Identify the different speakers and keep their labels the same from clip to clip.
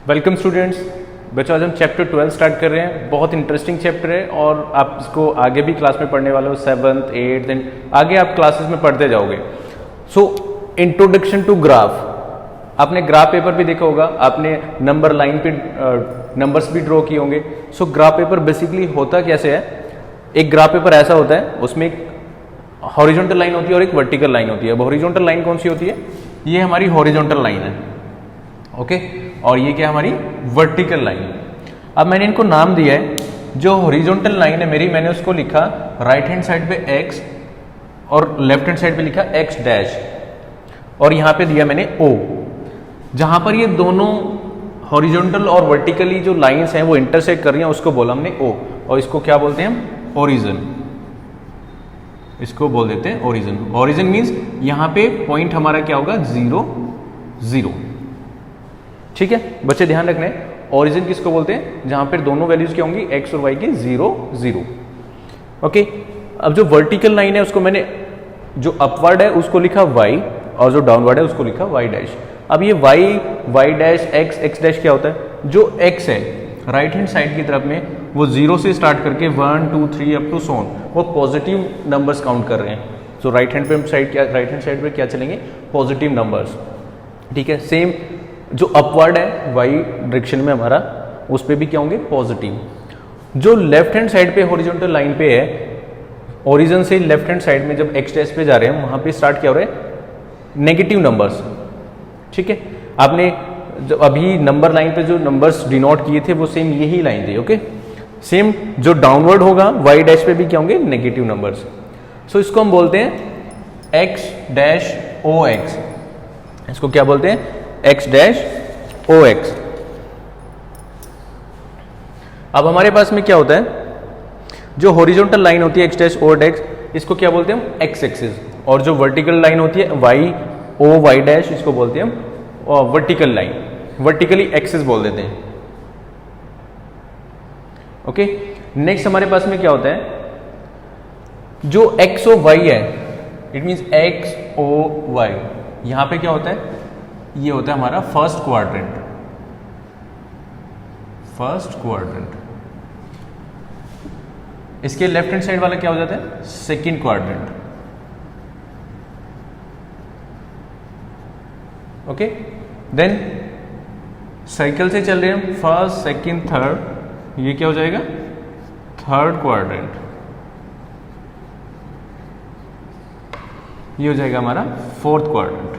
Speaker 1: Welcome students. बच्चों आज हम चैप्टर 12 स्टार्ट कर रहे हैं। बहुत इंटरेस्टिंग चैप्टर है और आप इसको आगे भी क्लास में पढ़ने वाले हो, 7th 8th एंड आगे आप क्लासेस में पढ़ते जाओगे। सो इंट्रोडक्शन टू ग्राफ, आपने ग्राफ पेपर भी देखा होगा, आपने नंबर लाइन पे नंबर्स भी ड्रॉ किए होंगे। सो ग्राफ पेपर बेसिकली होता कैसे है, एक ग्राफ पेपर ऐसा होता है, उसमें एक हॉरिजॉन्टल लाइन होती है और एक वर्टिकल लाइन होती है। अब हॉरिजॉन्टल लाइन कौन सी होती है? ये हमारी हॉरिजॉन्टल लाइन है, ओके। और ये क्या हमारी वर्टिकल लाइन। अब मैंने इनको नाम दिया है, जो हॉरिजॉन्टल लाइन है मेरी, मैंने उसको लिखा राइट हैंड साइड पे x और लेफ्ट हैंड साइड पे लिखा x डैश, और यहां पे दिया मैंने O। जहां पर ये दोनों हॉरिजॉन्टल और वर्टिकली जो लाइंस हैं वो इंटरसेक्ट कर रही हैं, उसको बोला हमने O, और इसको क्या बोलते हैं हम? ओरिजिन। इसको बोल देते हैं ओरिजिन। ओरिजिन मीन्स यहां पे पॉइंट हमारा क्या होगा? 0 0। ठीक है बच्चे, ध्यान रखना है, ओरिजिन किसको बोलते हैं? जहां पर दोनों वैल्यूज क्या होंगी? x और y की 0 0। ओके। अब जो वर्टिकल लाइन है उसको मैंने, जो अपवर्ड है उसको लिखा y, और जो डाउनवर्ड है उसको लिखा y डैश। अब ये y डैश x डैश क्या होता है? जो x है राइट हैंड साइड की तरफ में, वो 0 से स्टार्ट करके 1 2 3 अप टू सोन, वो पॉजिटिव नंबर्स काउंट कर रहे हैं। सो राइट हैंड साइड पे क्या चलेंगे? Positive numbers. ठीक है। सेम जो अपवर्ड है y डायरेक्शन में हमारा, उस पे भी क्या होंगे? पॉजिटिव। जो लेफ्ट हैंड साइड पे हॉरिजॉन्टल लाइन पे है, ओरिजिन से लेफ्ट हैंड साइड में जब x डैश पे जा रहे हैं, वहां पे स्टार्ट क्या हो रहा है? Negative numbers. ठीक है। आपने जो अभी नंबर लाइन पे जो नंबर्स डिनोट किए थे वो सेम यही लाइन थी, ओके। सेम जो डाउनवर्ड होगा y डैश पे भी क्या होंगे? Negative numbers. सो इसको हम बोलते हैं x डैश OX। इसको क्या बोलते हैं? x dash OX। अब हमारे पास में क्या होता है? जो हॉरिजॉन्टल लाइन होती है x डैश OX, इसको क्या बोलते हैं हम? x axis. और जो वर्टिकल लाइन होती है y डैश, इसको बोलते हैं हम वर्टिकल लाइन, वर्टिकली एक्सिस बोल देते हैं, ओके। नेक्स्ट हमारे पास में क्या होता है? जो x ओ y है, it means x O y, यहां पे क्या होता है? ये होता है हमारा फर्स्ट क्वाड्रेंट। इसके लेफ्ट हैंड साइड वाला क्या हो जाता है? Second quadrant, okay. Then cycle से चल रहे हैं, फर्स्ट सेकंड थर्ड, ये क्या हो जाएगा? Third quadrant. ये हो जाएगा हमारा फोर्थ क्वाड्रेंट।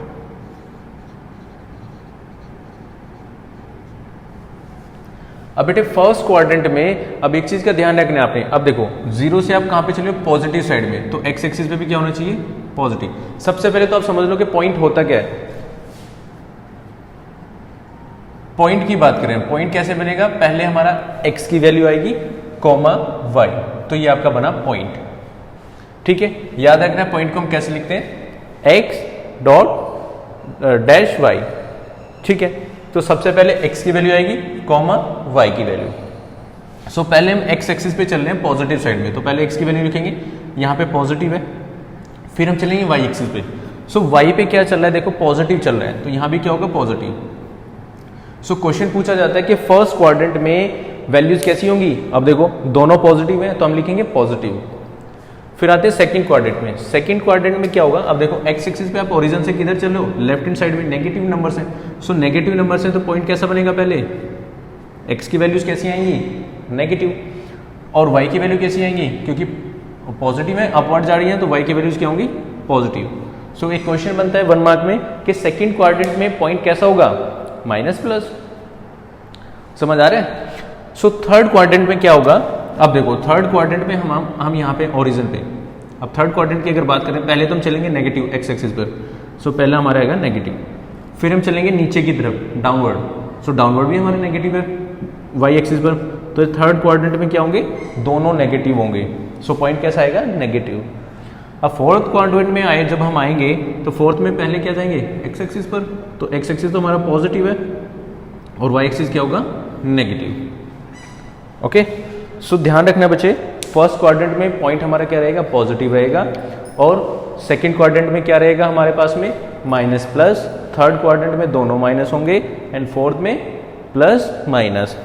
Speaker 1: अब बेटे फर्स्ट क्वाड्रेंट में अब एक चीज का ध्यान रखना है आपने। अब देखो 0 से आप कहां पे चले हो? पॉजिटिव साइड में, तो x एक्सिस पे भी क्या होना चाहिए? पॉजिटिव। सबसे पहले तो आप समझ लो कि पॉइंट होता क्या है। पॉइंट की बात करें, पॉइंट कैसे बनेगा? पहले हमारा x की वैल्यू आएगी, कॉमा y, तो ये आपका बना पॉइंट। ठीक है। याद रखना पॉइंट को हम कैसे लिखते हैं? x dot dash y। ठीक है। तो सबसे पहले x की वैल्यू आएगी, कॉमा y की वैल्यू। सो पहले हम x एक्सिस पे चल रहे हैं पॉजिटिव साइड में, तो पहले x की वैल्यू लिखेंगे, यहाँ पे पॉजिटिव है। फिर हम चलेंगे y एक्सिस पे। सो y पे क्या चल रहा है? देखो पॉजिटिव चल रहा है, तो यहाँ भी क्या होगा? पॉजिटिव। सो क्वेश्चन पूछा जाता है कि फर्स्ट क्वाड्रेंट में वैल्यूज कैसी होंगी? अब देखो दोनों पॉजिटिव है, तो हम लिखेंगे पॉजिटिव। फिर आते हैं सेकंड क्वाड्रेंट में। सेकंड क्वाड्रेंट में क्या होगा? अब देखो x एक्सिस पे आप ओरिजिन से किधर चल रहे हो? लेफ्ट हैंड साइड में नेगेटिव नंबर्स हैं। सो नेगेटिव नंबर्स हैं, तो पॉइंट कैसा बनेगा? पहले x की वैल्यूज कैसी आएंगी? नेगेटिव। और y की वैल्यू कैसी आएंगी? क्योंकि पॉजिटिव है, अपवर्ड जा रही है, तो y की वैल्यूज क्या होंगी? पॉजिटिव। सो एक क्वेश्चन बनता है 1 मार्क में कि सेकंड क्वाड्रेंट में पॉइंट कैसा होगा? Minus plus. समझ आ रहा है? सो थर्ड क्वाड्रेंट में क्या होगा? अब देखो थर्ड क्वाड्रेंट में हम यहाँ पे ओरिजिन पे, अब थर्ड क्वाड्रेंट की अगर बात करें, पहले तो हम चलेंगे नेगेटिव x एक्सिस पर। सो पहला हमारा आएगा नेगेटिव। फिर हम चलेंगे नीचे की तरफ, डाउनवर्ड। सो डाउनवर्ड भी हमारे नेगेटिव है y एक्सिस पर। तो थर्ड क्वाड्रेंट में क्या होंगे? दोनों नेगेटिव होंगे। सो पॉइंट कैसा आएगा? नेगेटिव। अब फोर्थ क्वाड्रेंट में आए जब हम आएंगे, तो फोर्थ में पहले क्या जाएंगे? x एक्सिस पर। तो x एक्सिस तो हमारा पॉजिटिव है और y एक्सिस क्या होगा? नेगेटिव। ओके। सो ध्यान रखना बच्चे, फर्स्ट क्वाड्रेंट में पॉइंट हमारा क्या रहेगा? पॉजिटिव रहेगा। और सेकंड क्वाड्रेंट में क्या रहेगा हमारे पास में? Minus plus. थर्ड क्वाड्रेंट में दोनों माइनस होंगे एंड फोर्थ में प्लस माइनस।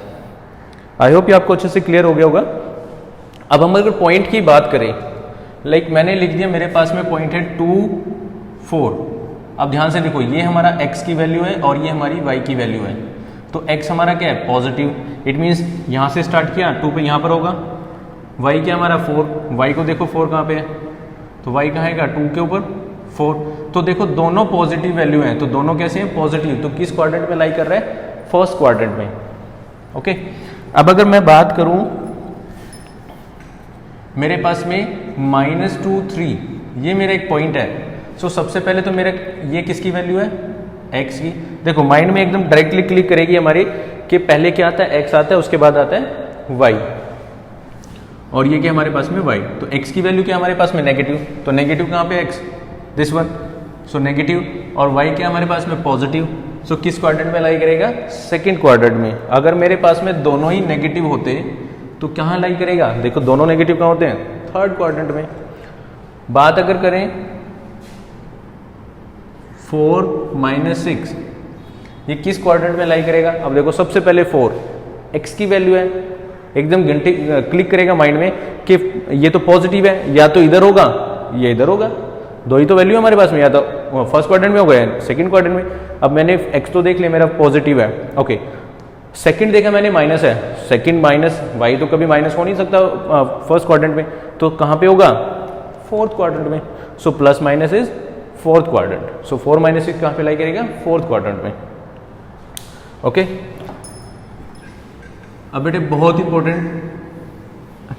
Speaker 1: आई होप ये आपको अच्छे से क्लियर हो गया होगा। अब हम अगर पॉइंट की बात करें, लाइक मैंने लिख दिया मेरे पास में पॉइंट है 2 4। अब ध्यान से देखो, ये हमारा x की वैल्यू है और ये हमारी y की वैल्यू है। तो x हमारा क्या है, पॉजिटिव, इट मीन्स यहाँ से स्टार्ट किया 2 पे यहाँ पर होगा। y क्या हमारा 4, y को देखो 4 कहाँ पे है, तो y कहाँ आएगा 2 के ऊपर 4। तो देखो दोनों पॉजिटिव वैल्यू हैं, तो दोनों कैसे हैं, पॉजिटिव। तो किस क्वाड्रेंट में लाई कर रहा है, फर्स्ट क्वाड्रेंट में। ओके, अब अगर मैं बात करूं मेरे पास में -2 3, ये मेरा एक पॉइंट है। सो सबसे पहले तो मेरा ये किसकी वैल्यू है, x की। देखो माइंड में एकदम डायरेक्टली क्लिक करेगी हमारी कि पहले क्या आता है, x आता है, उसके बाद आता है y, और ये क्या हमारे पास में y। तो x की वैल्यू क्या हमारे पास में, नेगेटिव। तो नेगेटिव कहाँ पे, x, this one. So negative, और y क्या हमारे पास में, पॉजिटिव। सो किस क्वाड्रेंट में लाई करेगा, सेकंड क्वाड्रेंट में। अगर मेरे पास में दोनों ही नेगेटिव होते तो कहाँ लाई करेगा, देखो दोनों नेगेटिव कहाँ होते हैं, थर्ड क्वाड्रेंट में। बात अगर करें 4 - 6, ये किस क्वाड्रेंट में लाई करेगा। अब देखो सबसे पहले 4, x की वैल्यू है, एकदम घंटे क्लिक करेगा माइंड में कि ये तो पॉजिटिव है, या तो इधर होगा या इधर होगा, दो ही तो वैल्यू हमारे पास में, या तो फर्स्ट क्वाड्रेंट में हो गया, सेकंड क्वाड्रेंट में। अब मैंने x तो देख लिया मेरा पॉजिटिव है, ओके। सेकंड देखा मैंने माइनस है, सेकंड माइनस y तो कभी माइनस हो नहीं सकता फर्स्ट क्वाड्रेंट में, तो कहाँ पे होगा, फोर्थ क्वाड्रेंट में। So plus minus is fourth quadrant. सो 4 - 6 कहाँ पे लाई करेगा, फोर्थ क्वाड्रेंट में। ओके, अब बेटे बहुत इंपॉर्टेंट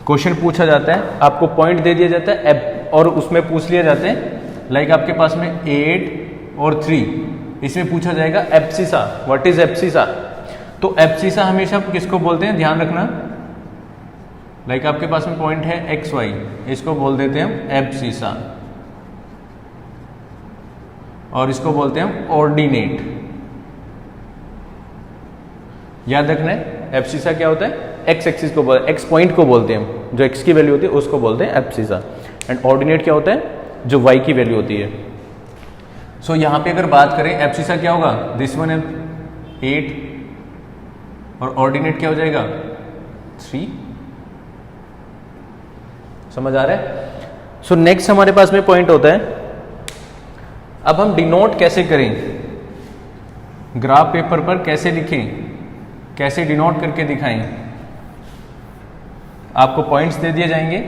Speaker 1: क्वेश्चन पूछा जाता है, आपको पॉइंट दे दिया जाता है और उसमें पूछ लिया जाता है, लाइक आपके पास में 8 और 3, इसमें पूछा जाएगा एब्सिसा, व्हाट इज एब्सिसा। तो एब्सिसा हमेशा किसको बोलते हैं, ध्यान रखना, लाइक आपके पास में पॉइंट है एक्स वाई, इसको बोल देते हैं हम एब्सिसा, और इसको बोलते हैं हम ऑर्डिनेट। याद रखना है एब्सिसा क्या होता है, एक्स एक्सिस को बोलते हैं, एक्स पॉइंट को बोलते हैं हम, जो एक्स की वैल्यू होती है उसको बोलते हैं एब्सिसा। एंड ऑर्डिनेट क्या होता है, जो वाई की वैल्यू होती है। सो यहाँ पे अगर बात करें एब्सिसा क्या होगा, दिस वन है 8, और ऑर्डिनेट क्या हो जाएगा 3। समझ आ रहा है। सो नेक्स्ट हमारे पास में पॉइंट होता है, अब हम डिनोट कैसे करें, ग्राफ पेपर पर कैसे लिखें, कैसे डिनोट करके दिखाएं। आपको पॉइंट्स दे दिए जाएंगे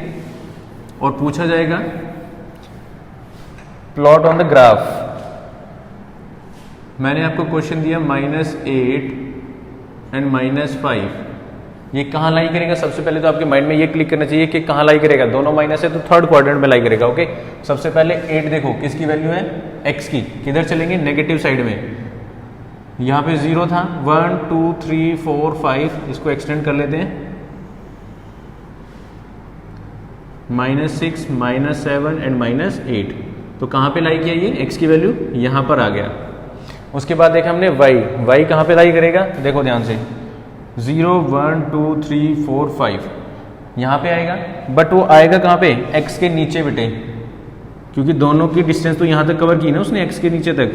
Speaker 1: और पूछा जाएगा प्लॉट ऑन द ग्राफ। मैंने आपको क्वेश्चन दिया -8 एंड -5, ये कहाँ लाई करेगा। सबसे पहले तो आपके माइंड में ये क्लिक करना चाहिए कि कहाँ लाई करेगा, दोनों माइनस है तो थर्ड क्वाड्रेंट में लाई करेगा। ओके, सबसे पहले 8 देखो किसकी वैल्यू है, x की, किधर चलेंगे, नेगेटिव साइड में। यहाँ पे 0 था, 1 2 3 4 5, इसको एक्सटेंड कर लेते हैं, -6 -7 एंड -8। तो कहाँ पे लाई किया ये, x की वैल्यू यहाँ पर आ गया। उसके बाद देखा हमने y कहाँ पे लाई करेगा, देखो ध्यान से, 0 1 2 3 4 5 यहाँ पे आएगा, बट वो आएगा कहाँ पे, x के नीचे बेटे, क्योंकि दोनों की डिस्टेंस तो यहाँ तक कवर की ना उसने, x के नीचे तक।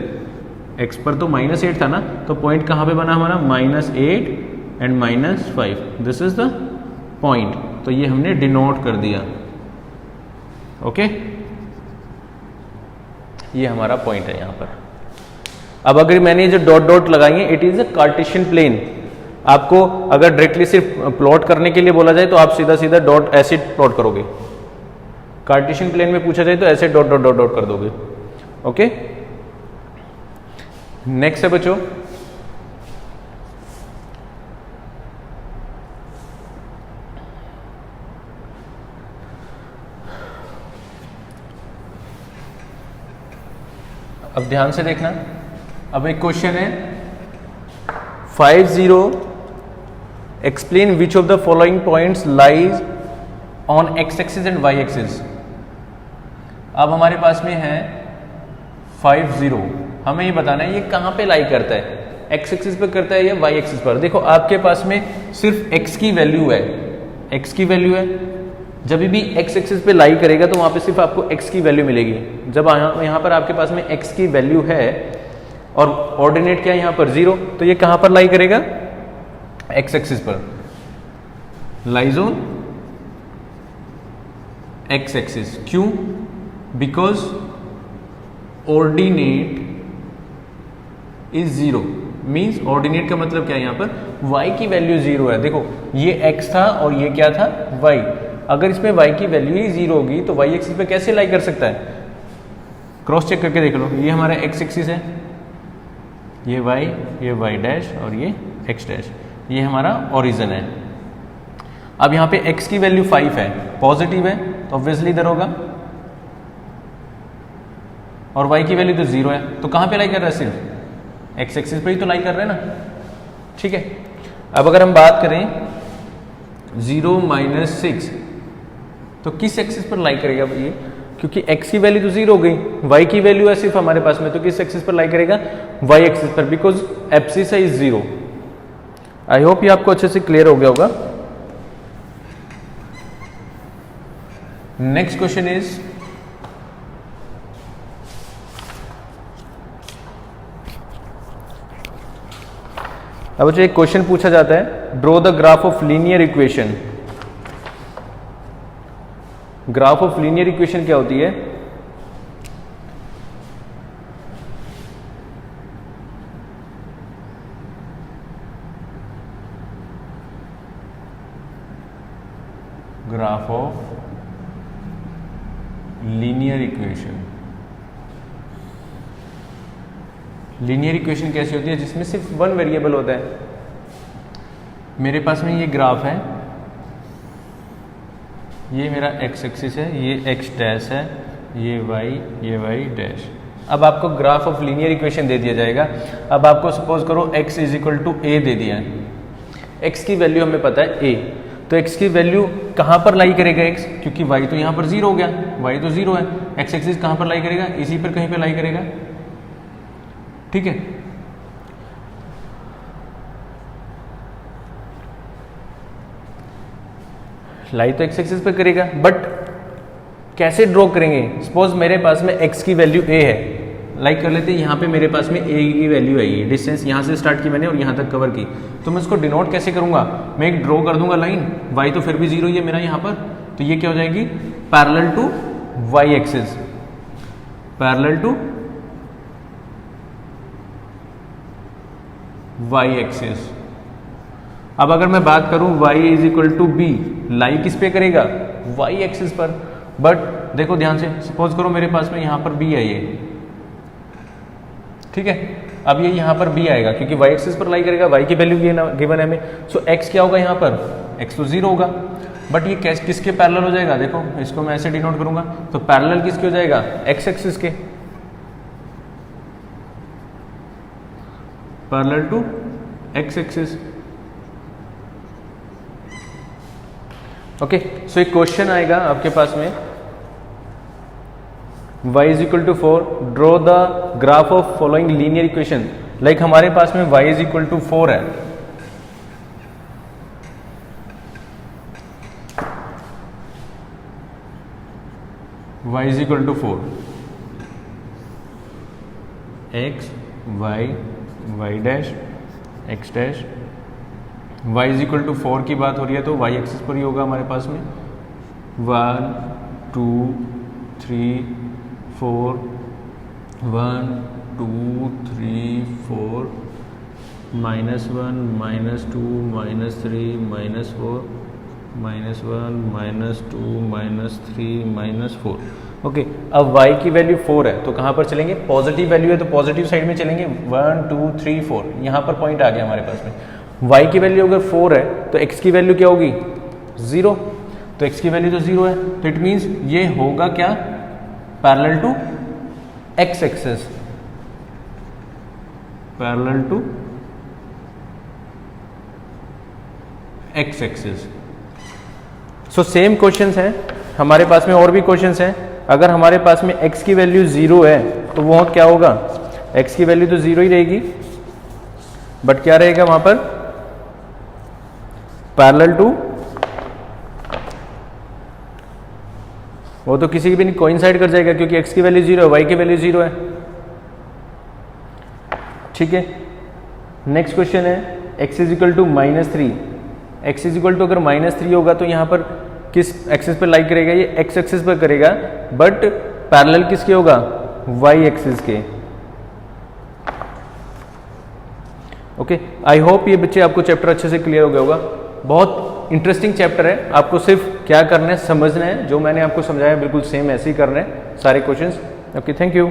Speaker 1: x पर तो -8 था ना, तो पॉइंट कहाँ पे बना हमारा, -8 and -5, this is the point. तो ये हमने डिनोट कर दिया। ओके, ये हमारा पॉइंट है यहाँ पर। अब अगर मैंने जो डॉट डॉट लगाएंगे, it is a Cartesian plane. आपको अगर डायरेक्टली सिर्फ प्लॉट करने के लिए बोला जाए तो आप सीधा सीधा डॉट ऐसे प्लॉट करोगे, कार्टेशियन प्लेन में पूछा जाए तो ऐसे डॉट डॉट डॉट डॉट कर दोगे। ओके, नेक्स्ट है बच्चों, अब ध्यान से देखना। अब एक क्वेश्चन है 50, explain which of the following points lies on x axis and y axis. अब हमारे पास में है 50, हमें ये बताना है ये कहाँ पे लाई करता है, एक्स एक्सिस पे करता है या वाई एक्सिस पर। देखो आपके पास में सिर्फ एक्स की वैल्यू है, एक्स की वैल्यू है, जब भी एक्स एक्सिस पे लाई करेगा तो वहाँ पे सिर्फ आपको एक्स की वैल्यू मिलेगी। जब यहाँ पर आपके पास में एक्स की वैल्यू है और ऑर्डिनेट क्या है यहाँ पर 0, तो ये कहाँ पर लाई करेगा, एक्स एक्सिस पर, लाइज ऑन एक्स एक्सिस। क्यों? Because ordinate is zero. Means ordinate का मतलब क्या है, यहाँ पर y की वैल्यू जीरो है। देखो ये x था और ये क्या था, y। अगर इसमें y की वैल्यू ही जीरो होगी तो y एक्सिस पे कैसे लाई कर सकता है? क्रॉस चेक करके देख लो, ये हमारा x एक्सिस है, ये y डैश और ये x डैश, ये हमारा ओरिजिन है। अब यहाँ पे x की वैल्यू 5 है, पॉजिटिव है तो ऑब्वियसली इधर होगा, और y की वैल्यू तो जीरो है, तो कहाँ पे लाई कर रहा है? सिर्फ x एक्सिस पे ही तो लाई कर रहे हैं ना। ठीक है, अब अगर हम बात करें 0 - 6 तो किस एक्सिस पर लाई करेगा ये? क्योंकि x की वैल्यू तो जीरो हो गई, y की वैल्यू है सिर्फ हमारे पास में, तो किस एक्सिस पर लाई करेगा? y एक्सिस पर, बिकॉज एब्सिस है इज जीरो। आई होप ये आपको अच्छे से क्लियर हो गया होगा। नेक्स्ट क्वेश्चन इज अब जो एक क्वेश्चन पूछा जाता है, draw the graph of linear equation. Graph of linear equation क्या होती है? Graph of linear equation. Linear equation कैसी होती है? जिसमें सिर्फ वन वेरिएबल होता है। मेरे पास में ये ग्राफ है, ये मेरा x एक्सिस है, ये x डैश है, ये y डैश। अब आपको ग्राफ ऑफ लीनियर इक्वेशन दे दिया जाएगा। अब आपको सपोज करो x = a दे दिया है, x की वैल्यू हमें पता है a, तो x की वैल्यू कहाँ पर लाई करेगा x? क्योंकि y तो यहाँ पर जीरो हो गया, y तो जीरो है, x एक्सिस कहाँ पर लाई करेगा? इसी पर कहीं पर लाई करेगा। ठीक है, लाई तो x एक्सिस पे करेगा, बट कैसे ड्रॉ करेंगे? सपोज मेरे पास में x की वैल्यू a है, लाइक कर लेते हैं, यहाँ पे मेरे पास में a की वैल्यू है, ये डिस्टेंस यहाँ से स्टार्ट की मैंने और यहाँ तक कवर की, तो मैं इसको डिनोट कैसे करूँगा? मैं एक ड्रॉ कर दूंगा लाइन, y तो फिर भी जीरो ही है मेरा यहाँ पर, तो ये क्या हो जाएगी? Parallel to y axis, parallel to y axis. अब अगर मैं बात करूं y = b, लाई किस पे करेगा? y एक्सिस पर। बट देखो ध्यान से, सपोज करो मेरे पास में यहाँ पर b है ये, ठीक है, अब ये यहाँ पर b आएगा क्योंकि y एक्सिस पर लाई करेगा, y की वैल्यू गिवन है हमें, सो x क्या होगा यहाँ पर? x तो जीरो होगा, बट ये किसके पैरेलल हो जाएगा? देखो इसको मैं ऐसे डिनोट करूंगा, तो पैरेलल किसके हो जाएगा? x एक्सिस के, parallel to x axis. Okay, so एक क्वेश्चन आएगा आपके पास में, y = 4, draw the graph of following linear equation. Like हमारे पास में y = 4 है, y = 4, x y dash x dash, y = 4 की बात हो रही है तो y एक्सिस पर ही होगा हमारे पास में 1 2 3 4 1 2 3 4 -1 -2 -3 -4 -1 -2 -3 -4। ओके, अब y की वैल्यू 4 है तो कहाँ पर चलेंगे? पॉजिटिव वैल्यू है तो पॉजिटिव साइड में चलेंगे, 1 2 3 4, यहाँ पर पॉइंट आ गया हमारे पास में। y की वैल्यू अगर 4 है तो x की वैल्यू क्या होगी? 0, तो x की वैल्यू तो 0 है, तो इट मीन्स ये होगा क्या? Parallel to x axis, parallel to x axis. So same questions हैं हमारे पास में, और भी क्वेश्चंस हैं। अगर हमारे पास में x की वैल्यू 0 है तो वो क्या होगा? x की वैल्यू तो 0 ही रहेगी, बट क्या रहेगा वहां पर? पैरेलल टू, वो तो किसी की भी नहीं कोइंसाइड कर जाएगा क्योंकि x की वैल्यू 0 है, y की वैल्यू 0 है। ठीक है, नेक्स्ट क्वेश्चन है, x is equal to -3, x is equal to अगर -3 होगा तो यहाँ पर किस एक्सिस पर लाइक करेगा, ये x एक्सिस पर करेगा, बट पैरेलल किसके होगा, y एक्सिस के। ओके, आई होप ये बच्चे आपको चैप्टर अच्छे से क्लियर हो गया होगा। बहुत इंटरेस्टिंग चैप्टर है, आपको सिर्फ क्या करना है, समझना है, जो मैंने आपको समझाया बिल्कुल सेम ऐसे ही करना है सारे क्वेश्चंस। Okay, thank you.